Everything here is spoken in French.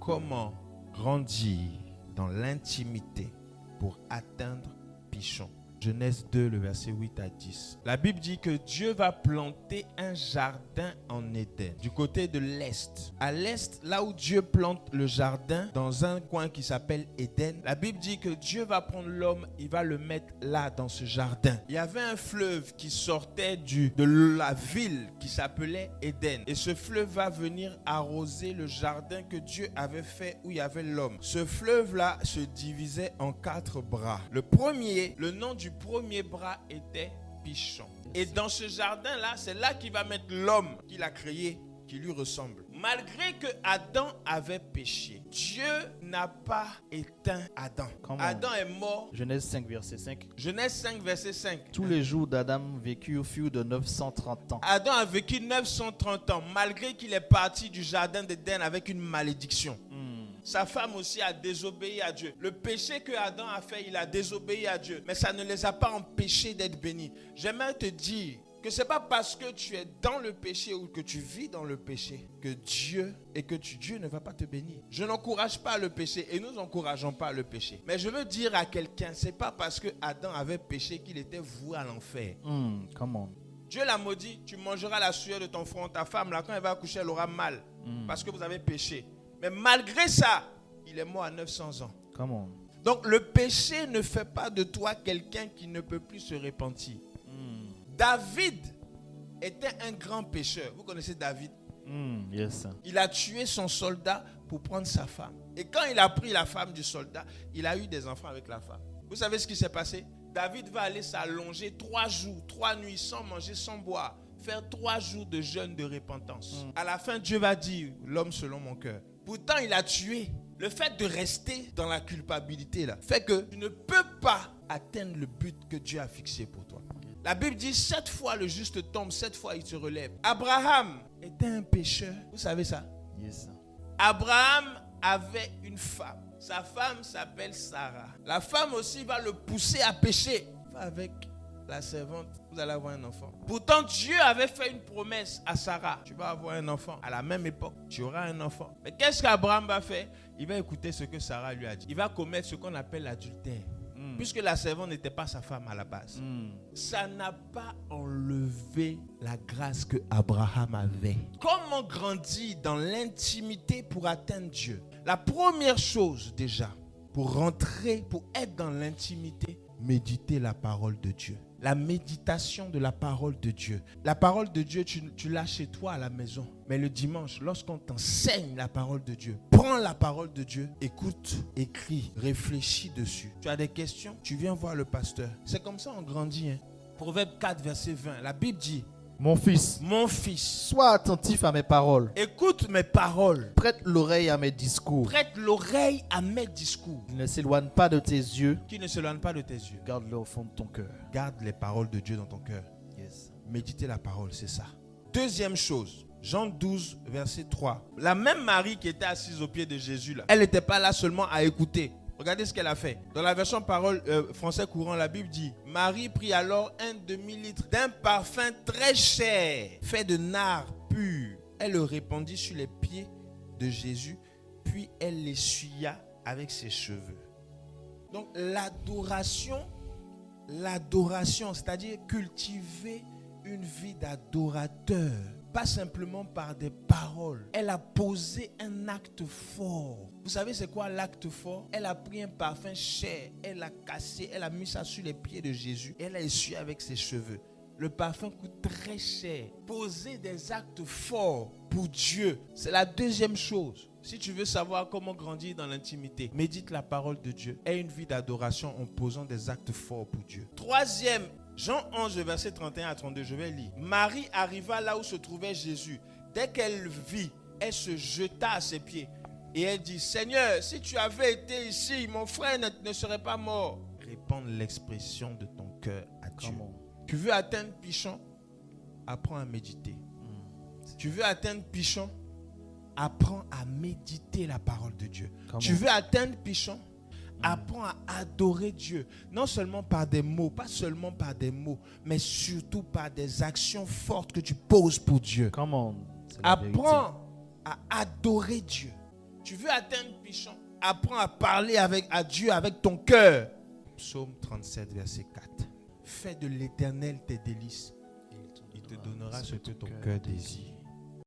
Comment grandir dans l'intimité pour atteindre Pichon? Genèse 2, le verset 8 à 10. La Bible dit que Dieu va planter un jardin en Éden, du côté de l'Est. À l'Est, là où Dieu plante le jardin, dans un coin qui s'appelle Éden, la Bible dit que Dieu va prendre l'homme, il va le mettre là, dans ce jardin. Il y avait un fleuve qui sortait de la ville qui s'appelait Éden. Et ce fleuve va venir arroser le jardin que Dieu avait fait où il y avait l'homme. Ce fleuve-là se divisait en 4 bras. Le nom du premier bras était Pichon. Et dans ce jardin-là, c'est là qu'il va mettre l'homme qu'il a créé, qui lui ressemble. Malgré que Adam avait péché, Dieu n'a pas éteint Adam. Adam est mort. Genèse 5, verset 5. Genèse 5, verset 5. Tous les jours d'Adam vécurent furent de 930 ans. Adam a vécu 930 ans, malgré qu'il est parti du jardin d'Éden avec une malédiction. Sa femme aussi a désobéi à Dieu. Le péché que Adam a fait, il a désobéi à Dieu. Mais ça ne les a pas empêchés d'être bénis. J'aimerais te dire que ce n'est pas parce que tu es dans le péché ou que tu vis dans le péché que Dieu ne va pas te bénir. Je n'encourage pas le péché et nous n'encourageons pas le péché. Mais je veux dire à quelqu'un, ce n'est pas parce que Adam avait péché qu'il était voué à l'enfer. Dieu l'a maudit, tu mangeras la sueur de ton front. Ta femme, là, quand elle va accoucher, elle aura mal parce que vous avez péché. Mais malgré ça, il est mort à 900 ans. Donc le péché ne fait pas de toi quelqu'un qui ne peut plus se repentir. David était un grand pécheur. Vous connaissez David? Yes. Il a tué son soldat pour prendre sa femme. Et quand il a pris la femme du soldat, il a eu des enfants avec la femme. Vous savez ce qui s'est passé? David va aller s'allonger 3 jours, 3 nuits sans manger, sans boire. Faire 3 jours de jeûne de repentance. À la fin, Dieu va dire, l'homme selon mon cœur. Pourtant, il a tué. Le fait de rester dans la culpabilité là, fait que tu ne peux pas atteindre le but que Dieu a fixé pour toi. La Bible dit 7 fois le juste tombe, 7 fois il se relève. Abraham était un pécheur. Vous savez ça? Yes. Abraham avait une femme. Sa femme s'appelle Sarah. La femme aussi va le pousser à pécher. Va avec la servante, vous allez avoir un enfant. Pourtant, Dieu avait fait une promesse à Sarah. Tu vas avoir un enfant. À la même époque, tu auras un enfant. Mais qu'est-ce qu'Abraham va faire? Il va écouter ce que Sarah lui a dit. Il va commettre ce qu'on appelle l'adultère. Puisque la servante n'était pas sa femme à la base. Ça n'a pas enlevé la grâce que Abraham avait. Comment grandir dans l'intimité pour atteindre Dieu? La première chose déjà, pour rentrer, pour être dans l'intimité, méditer la parole de Dieu. La méditation de la parole de Dieu. La parole de Dieu, tu l'as chez toi à la maison. Mais le dimanche, lorsqu'on t'enseigne la parole de Dieu, prends la parole de Dieu, écoute, écris, réfléchis dessus. Tu as des questions, tu viens voir le pasteur. C'est comme ça on grandit. Proverbe 4, verset 20. La Bible dit, mon fils, sois attentif à mes paroles. Écoute mes paroles. Prête l'oreille à mes discours. Prête l'oreille à mes discours. Ne s'éloigne pas de tes yeux. Qui ne s'éloigne pas de tes yeux. Garde-le au fond de ton cœur. Garde les paroles de Dieu dans ton cœur. Yes. Méditer la parole, c'est ça. Deuxième chose, Jean 12, verset 3. La même Marie qui était assise aux pieds de Jésus, là, elle n'était pas là seulement à écouter. Regardez ce qu'elle a fait. Dans la version parole français courant, la Bible dit, Marie prit alors 1 demi-litre d'un parfum très cher, fait de nard pur. Elle le répandit sur les pieds de Jésus, puis elle l'essuya avec ses cheveux. Donc l'adoration, c'est-à-dire cultiver une vie d'adorateur. Pas simplement par des paroles. Elle a posé un acte fort. Vous savez c'est quoi l'acte fort? Elle a pris un parfum cher, elle a cassé, elle a mis ça sur les pieds de Jésus. Elle a essuyé avec ses cheveux. Le parfum coûte très cher. Poser des actes forts pour Dieu, c'est la deuxième chose. Si tu veux savoir comment grandir dans l'intimité, médite la parole de Dieu. Aie une vie d'adoration en posant des actes forts pour Dieu. Troisième, Jean 11, verset 31 à 32, je vais lire. Marie arriva là où se trouvait Jésus. Dès qu'elle vit, elle se jeta à ses pieds. Et elle dit, Seigneur, si tu avais été ici, mon frère ne serait pas mort. Répande l'expression de ton cœur à Dieu. Tu veux atteindre Pichon? Apprends à méditer. Tu veux atteindre Pichon? Apprends à méditer la parole de Dieu. Tu veux atteindre Pichon? Apprends à adorer Dieu, non seulement par des mots, pas seulement par des mots, mais surtout par des actions fortes que tu poses pour Dieu. Apprends à adorer Dieu. Tu veux atteindre Pichon? Apprends à parler à Dieu avec ton cœur. Psaume 37, verset 4. Fais de l'Éternel tes délices. Il te donnera ce que ton cœur désire.